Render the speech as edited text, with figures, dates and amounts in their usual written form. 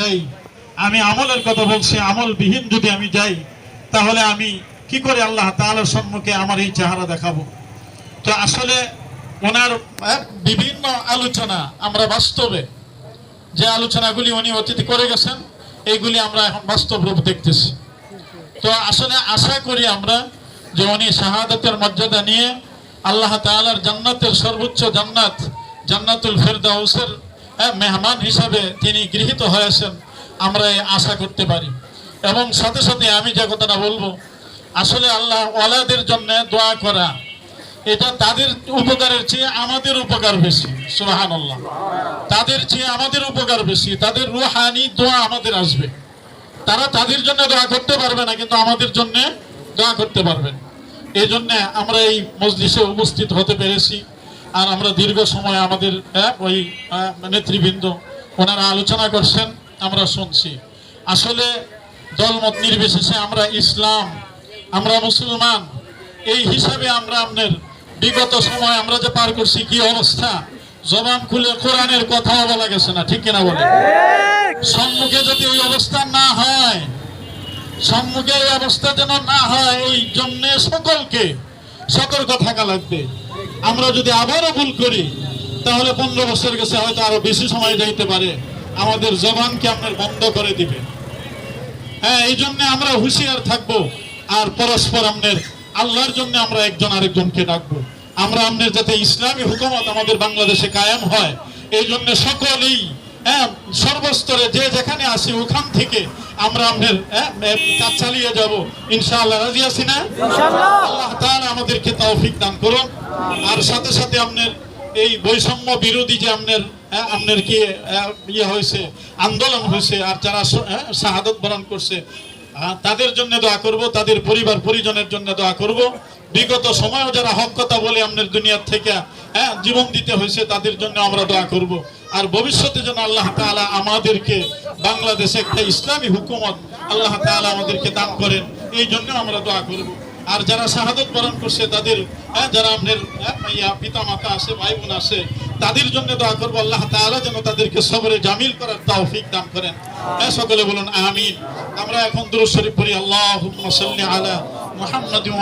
দেয়, আমি আমলের কথা বলছি, আমলবিহীন যদি আমি যাই তাহলে আমি কি করে আল্লাহ তাআলার সম্মুখে আমার এই চেহারা দেখাবো? তো আসলে ওনার বিভিন্ন আলোচনা আমরা বাস্তবে যে আলোচনাগুলি উনি অতীত করে গেছেন এইগুলি আমরা এখন বাস্তব রূপ দেখতেছি। তো আসলে আশা করি আমরা যে উনি শাহাদাতের মর্যাদা নিয়ে আল্লাহ তাআলার জান্নাতের সর্বোচ্চ জান্নাত জান্নাতুল ফেরদাউসের মেহমান হিসাবে তিনি গৃহীত হয়েছেন, আমরা আশা করতে পারি। এবং সাথে সাথে আমি যে কথাটা বলবো, আসলে আল্লাহ ওয়ালাদের জন্য দোয়া করা এটা তাদের উপকারের চেয়ে আমাদের উপকার বেশি। সুবহানাল্লাহ, তাদের চেয়ে আমাদের উপকার বেশি। তাদের রুহানি দোয়া আমাদের আসবে, তারা তাদের জন্য দোয়া করতে পারবে না, কিন্তু আমাদের জন্য দোয়া করতে পারবেন। এই জন্য আমরা এই মজলিসে উপস্থিত হতে পেরেছি। আর আমরা দীর্ঘ সময় আমাদের ওই নেতৃবৃন্দ ওনারা আলোচনা করছেন, আমরা শুনছি। আসলে দলমত নির্বিশেষে আমরা ইসলাম, আমরা মুসলমান, এই হিসাবে আমরা আপনার বিগত সময় আমরা যে পার করছি কি অবস্থা, জবান খুলে কোরআনের কথাও বলা গেছে না, ঠিক কিনা বলে? সম্মুখে যদি ওই অবস্থা না হয়, সম্মুখে এই অবস্থা যেন না হয়, এই জন্য সকলকে সতর্ক থাকা লাগবে। আমরা যদি আবারও ভুল করি তাহলে 15 বছর গেছে, হয়তো আরো বেশি সময় যাইতে পারে, আমাদের জবানকে আপনার বন্ধ করে দিবে। এই জন্য আমরা হুঁশিয়ার থাকবো। আর পরস্পর আমাদের আল্লাহর জন্য আমরা একজন আরেকজনকে ডাকবো। আমরা আমাদের যাতে ইসলামী হুকুমত আমাদের বাংলাদেশে কায়েম হয়, এই জন্য সকলেই সর্বস্তরে যে যেখানে আসি ওখান থেকে আমরা আমাদের কাজ চালিয়ে যাব ইনশাআল্লাহ। রাজি আছি না? আল্লাহ তাআলা আমাদেরকে তৌফিক দান করুন। আর সাথে সাথে আপনার এই বৈষম্য বিরোধী যে আপনার কি ইয়ে হয়েছে, আন্দোলন হয়েছে, আর যারা শাহাদত বরণ করছে তাদের জন্য দোয়া করব, তাদের পরিবার পরিজনের জন্য দোয়া করব। বিগত সময়েও যারা হক কথা বলে আমাদের দুনিয়ার থেকে জীবন দিতে হয়েছে তাদের জন্য আমরা দোয়া করব। আর ভবিষ্যতে যেন আল্লাহ তাআলা আমাদেরকে বাংলাদেশে একটা ইসলামী হুকুমত আল্লাহ তাআলা আমাদেরকে দান করেন, এই জন্য আমরা দোয়া করব। আর যারা শাহাদত বরণ করছে তাদের যারা আমাদের পিতা মাতা আছে, ভাই বোন আছে, তাদের জন্য দোয়া করবো আল্লাহ তাআলা যেন তাদেরকে সবরে জামিল করার তৌফিক দান করেন। সকলে বলুন আমিন। আমরা এখন দুরূদ শরীফ পড়ি। আল্লাহুম্মা সাল্লি আলা মুহাম্মাদিন।